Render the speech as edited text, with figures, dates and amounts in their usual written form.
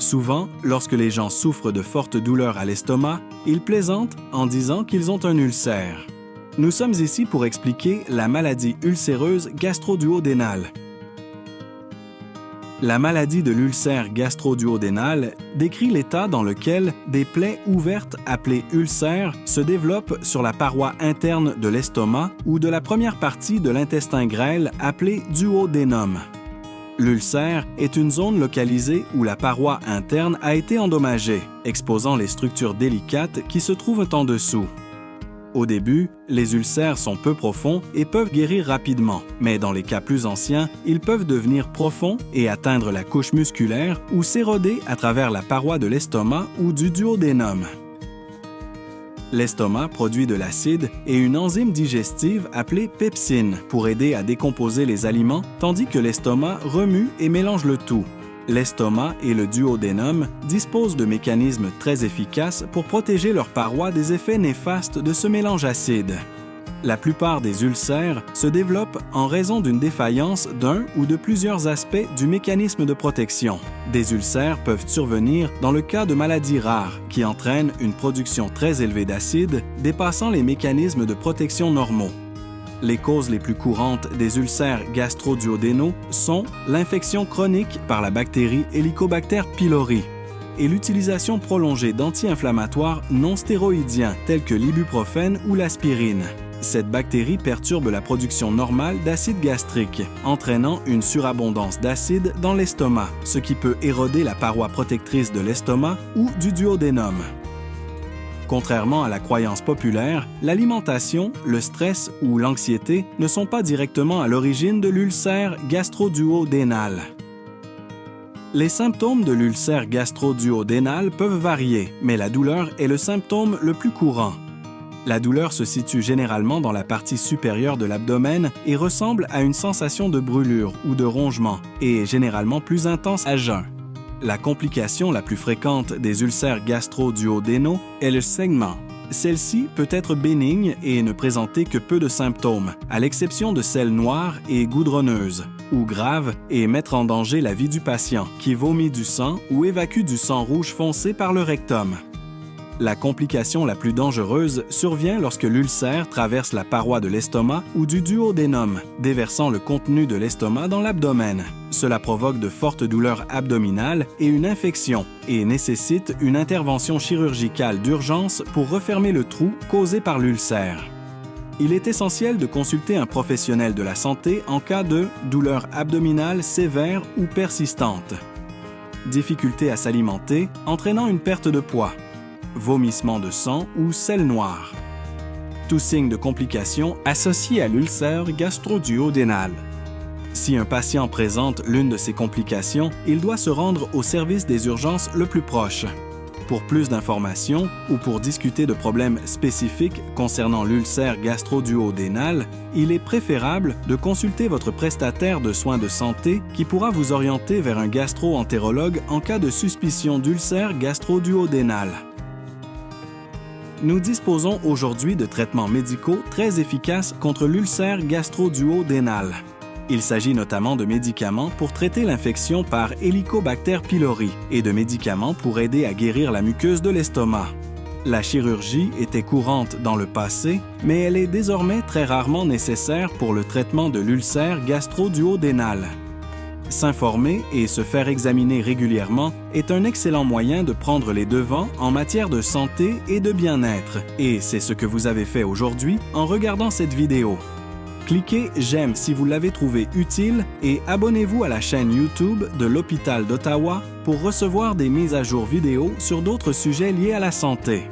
Souvent, lorsque les gens souffrent de fortes douleurs à l'estomac, ils plaisantent en disant qu'ils ont un ulcère. Nous sommes ici pour expliquer la maladie ulcéreuse gastro-duodénale. La maladie de l'ulcère gastro-duodénal décrit l'état dans lequel des plaies ouvertes appelées ulcères se développent sur la paroi interne de l'estomac ou de la première partie de l'intestin grêle appelée duodénum. L'ulcère est une zone localisée où la paroi interne a été endommagée, exposant les structures délicates qui se trouvent en dessous. Au début, les ulcères sont peu profonds et peuvent guérir rapidement, mais dans les cas plus anciens, ils peuvent devenir profonds et atteindre la couche musculaire ou s'éroder à travers la paroi de l'estomac ou du duodénum. L'estomac produit de l'acide et une enzyme digestive appelée pepsine pour aider à décomposer les aliments, tandis que l'estomac remue et mélange le tout. L'estomac et le duodénum disposent de mécanismes très efficaces pour protéger leurs parois des effets néfastes de ce mélange acide. La plupart des ulcères se développent en raison d'une défaillance d'un ou de plusieurs aspects du mécanisme de protection. Des ulcères peuvent survenir dans le cas de maladies rares qui entraînent une production très élevée d'acide dépassant les mécanismes de protection normaux. Les causes les plus courantes des ulcères gastro-duodénaux sont l'infection chronique par la bactérie Helicobacter pylori et l'utilisation prolongée d'anti-inflammatoires non stéroïdiens tels que l'ibuprofène ou l'aspirine. Cette bactérie perturbe la production normale d'acide gastrique, entraînant une surabondance d'acide dans l'estomac, ce qui peut éroder la paroi protectrice de l'estomac ou du duodénum. Contrairement à la croyance populaire, l'alimentation, le stress ou l'anxiété ne sont pas directement à l'origine de l'ulcère gastro-duodénal. Les symptômes de l'ulcère gastro-duodénal peuvent varier, mais la douleur est le symptôme le plus courant. La douleur se situe généralement dans la partie supérieure de l'abdomen et ressemble à une sensation de brûlure ou de rongement et est généralement plus intense à jeun. La complication la plus fréquente des ulcères gastro-duodénaux est le saignement. Celle-ci peut être bénigne et ne présenter que peu de symptômes, à l'exception de celles noires et goudronneuses, ou graves et mettre en danger la vie du patient, qui vomit du sang ou évacue du sang rouge foncé par le rectum. La complication la plus dangereuse survient lorsque l'ulcère traverse la paroi de l'estomac ou du duodénum, déversant le contenu de l'estomac dans l'abdomen. Cela provoque de fortes douleurs abdominales et une infection et nécessite une intervention chirurgicale d'urgence pour refermer le trou causé par l'ulcère. Il est essentiel de consulter un professionnel de la santé en cas de douleur abdominale sévère ou persistante, difficulté à s'alimenter entraînant une perte de poids, vomissement de sang ou selle noire. Tout signe de complication associé à l'ulcère gastro-duodénal. Si un patient présente l'une de ces complications, il doit se rendre au service des urgences le plus proche. Pour plus d'informations ou pour discuter de problèmes spécifiques concernant l'ulcère gastro-duodénal, il est préférable de consulter votre prestataire de soins de santé qui pourra vous orienter vers un gastro-entérologue en cas de suspicion d'ulcère gastro-duodénal. Nous disposons aujourd'hui de traitements médicaux très efficaces contre l'ulcère gastro-duodénal. Il s'agit notamment de médicaments pour traiter l'infection par Helicobacter pylori et de médicaments pour aider à guérir la muqueuse de l'estomac. La chirurgie était courante dans le passé, mais elle est désormais très rarement nécessaire pour le traitement de l'ulcère gastro-duodénal. S'informer et se faire examiner régulièrement est un excellent moyen de prendre les devants en matière de santé et de bien-être, et c'est ce que vous avez fait aujourd'hui en regardant cette vidéo. Cliquez « J'aime » si vous l'avez trouvé utile et abonnez-vous à la chaîne YouTube de l'Hôpital d'Ottawa pour recevoir des mises à jour vidéo sur d'autres sujets liés à la santé.